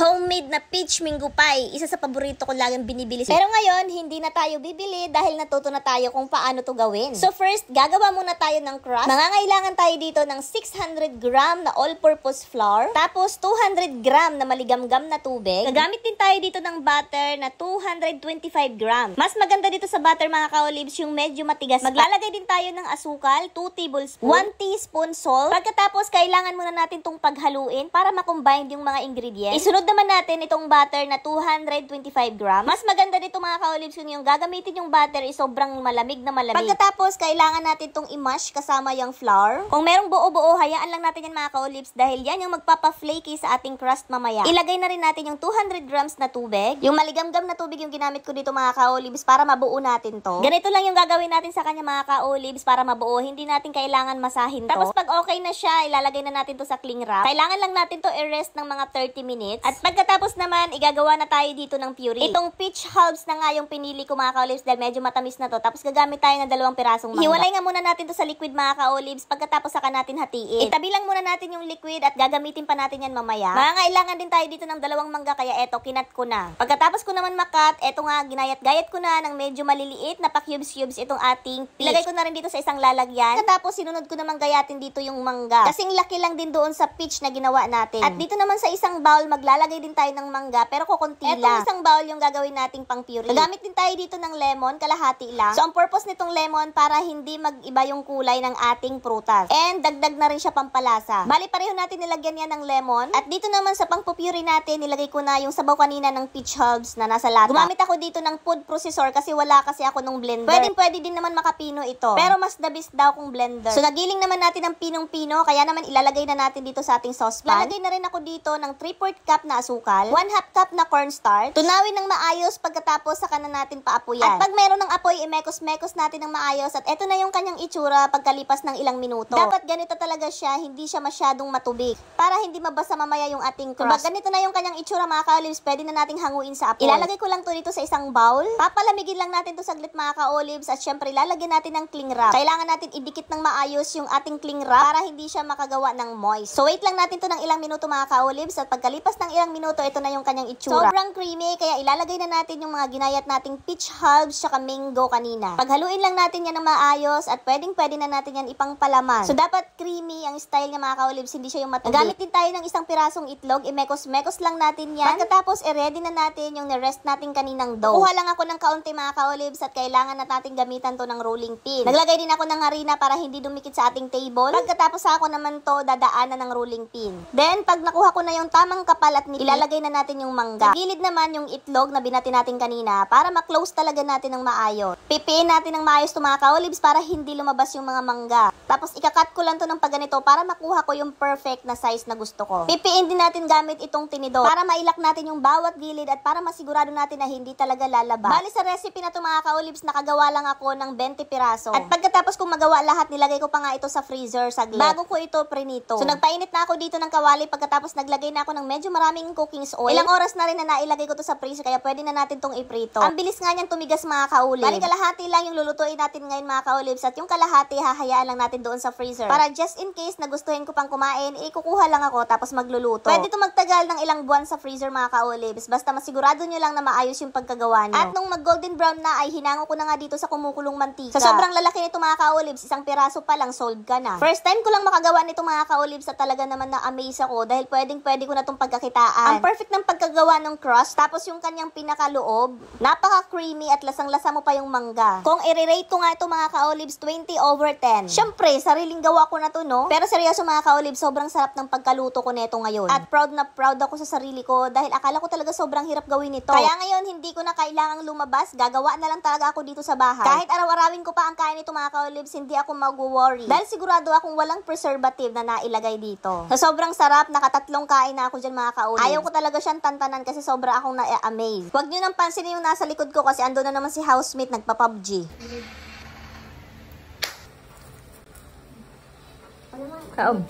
Homemade na peach mango pie. Isa sa paborito ko laging binibili. Pero ngayon, hindi na tayo bibili dahil natuto na tayo kung paano to gawin. So first, gagawa muna tayo ng crust. Mangangailangan tayo dito ng 600 gram na all-purpose flour. Tapos 200 gram na maligamgam na tubig. Gagamit din tayo dito ng butter na 225 gram. Mas maganda dito sa butter mga ka-olives yung medyo matigas. Maglalagay din tayo ng asukal, 2 tablespoons, 1 teaspoon salt. Pagkatapos, kailangan muna natin itong paghaluin para makombine yung mga ingredients. Isunod naman natin itong butter na 225 grams. Mas maganda dito mga ka-olives yung gagamitin yung butter is sobrang malamig na malamig. Pagkatapos, kailangan natin itong i-mash kasama yung flour. Kung merong buo-buo, hayaan lang natin yan mga ka-olives dahil yan yung magpapa-flaky sa ating crust mamaya. Ilagay na rin natin yung 200 grams na tubig. Yung maligamgam na tubig yung ginamit ko dito mga ka-olives para mabuo natin to. Ganito lang yung gagawin natin sa kanya mga ka-olives para mabuo. Hindi natin kailangan masahin to. Tapos pag okay na siya, ilalagay na natin to sa cling wrap. Kailangan lang natin to i-rest ng mga 30 minutes. At pagkatapos naman, igagawa na tayo dito ng puree. Itong peach halves na nga yung pinili ko mga ka-olives dahil medyo matamis na to. Tapos gagamit tayo ng 2 pirasong mangga. Hiwalay nga muna natin to sa liquid mga ka-olives. Pagkatapos saka natin hatiin. Itabi lang muna natin yung liquid at gagamitin pa natin yan mamaya. Mangangailangan din tayo dito ng 2 mangga kaya eto, kinat ko na. Pagkatapos ko naman makat, eto nga, ginayat-gayat ko na ng medyo maliliit na pa-cubes-cubes itong ating peach. Ilagay ko na rin dito sa isang lalagyan. Pagkatapos sinunod ko naman gayatin dito yung mangga. Kasing laki lang din doon sa peach na ginawa natin. At dito naman sa isang bowl, maglalagay din tayo ng mangga pero kukunti lang. Etong isang bowl yung gagawin nating pang puree. Gagamit din tayo dito ng lemon, kalahati lang. So ang purpose nitong lemon para hindi mag-iba yung kulay ng ating prutas. And dagdag na rin siya pampalasa. Bali pareho natin nilagyan yan ng lemon. At dito naman sa pang puree natin, nilagay ko na yung sabaw kanina ng peach halves na nasa lata. Gumamit ako dito ng food processor kasi wala kasi ako nung blender. Pwede din naman makapino ito. Pero mas the best daw kung blender. So nagiling naman natin ng pinong-pino, kaya naman ilalagay na natin dito sa ating saucepan. Lalagay na rin ako dito ng 3/4 cup na asukal, 1/2 cup na cornstarch. Tunawin ng maayos pagkatapos saka na natin paapuyan. At pag meron ng apoy, imekos-mekos natin ng maayos at eto na yung kanyang itsura pagkalipas ng ilang minuto. Dapat ganito talaga siya, hindi siya masyadong matubig para hindi mabasa mamaya yung ating crust. Pag ganito na yung kanyang itsura mga ka-olives, pwede na nating hanguin sa apoy. Ilalagay ko lang to dito sa isang bowl. Papalamigin lang natin to saglit mga ka-olives at syempre lalagyan natin ng cling wrap. Kailangan natin idikit ng maayos yung ating cling wrap para hindi siya makagawa ng moist. So wait lang natin to ng ilang minuto mga ka-olives at pagkalipas ng ilang minuto, ito na yung kanyang itsura. Sobrang creamy kaya ilalagay na natin yung mga ginayat nating peach halves saka mango kanina. Paghaluin lang natin yan ng maayos at pwede na natin yan ipang palaman. So dapat creamy ang style niya mga ka-olives, hindi siya yung matubig. Gamit din tayo ng isang pirasong itlog, imekos-mekos lang natin yan. Pagkatapos i-ready na natin yung nirest natin kaninang dough. Kuha lang ako ng kaunti mga ka-olives at kailangan na natin gamitan to ng rolling pin. Naglagay din ako ng harina para hindi dumikit sa ating table. Pagkatapos ako naman to dadaanan ng rolling pin. Then pag nakuha ko na yung tamang kapal at ilalagay na natin yung mangga. Sa gilid naman yung itlog na binati natin kanina para ma-close talaga natin ng maayos. Pipiin natin ng maayos to mga ka-olives para hindi lumabas yung mga mangga. Tapos ikakat ko lang to ng pagganito para makuha ko yung perfect na size na gusto ko. Pipiin din natin gamit itong tinidor para mailak natin yung bawat gilid at para masigurado natin na hindi talaga lalabas. Bali sa recipe na to mga ka-olives, nakagawa lang ako ng 20 piraso. At pagkatapos kong magawa lahat, nilagay ko pa nga ito sa freezer saglit bago ko ito prinito. So nagpainit na ako dito ng kawali pagkatapos naglagay na ako ng medyo maraming cooking oil. Ilang oras na rin na nailagay ko to sa freezer kaya pwede na natin tong iprito. Ang bilis nga niyan tumigas mga ka-olives. Bali kalahati lang yung lulutuin natin ngayon mga ka-olives at yung kalahati hahayaan lang natin doon sa freezer. Para just in case nagustuhin ko pang kumain, kukuha lang ako tapos magluluto. Pwede to magtagal ng ilang buwan sa freezer mga ka-olives. Basta masigurado nyo lang na maayos yung pagkagawa nyo. At nung mag-golden brown na ay hinango ko na nga dito sa kumukulong mantika. Sa sobrang lalaki nito mga ka-olives, isang piraso pa lang sold ka na. First time ko lang makagawa nito mga ka-olives at talaga naman na-amaze ako dahil pwede ko na tong pagkakitaan. Ang perfect ng pagkagawa ng crust tapos yung kanyang pinakaloob, napaka-creamy at lasang-lasa mo pa yung mangga. Kung i-rate ko nga ito mga ka-olives, 20/10. Syempre, sariling gawa ko na to no? Pero seryoso mga ka-olives, sobrang sarap ng pagkaluto ko neto ngayon. At proud na proud ako sa sarili ko dahil akala ko talaga sobrang hirap gawin ito. Kaya ngayon, hindi ko na kailangang lumabas, gagawa na lang talaga ako dito sa bahay. Kahit araw-arawin ko pa ang kain nito mga ka-olives, hindi ako mag-worry. Dahil sigurado akong walang preservative na nailagay dito. So sobrang sarap, nakatatlong kain na ako dyan mga ka-olives. Ayaw ko talaga siyang tantanan kasi sobra akong na-amaze. Huwag nyo nang pansinin yung nasa likod ko kasi ando na naman si housemate nagpa-PUBG. Kaom.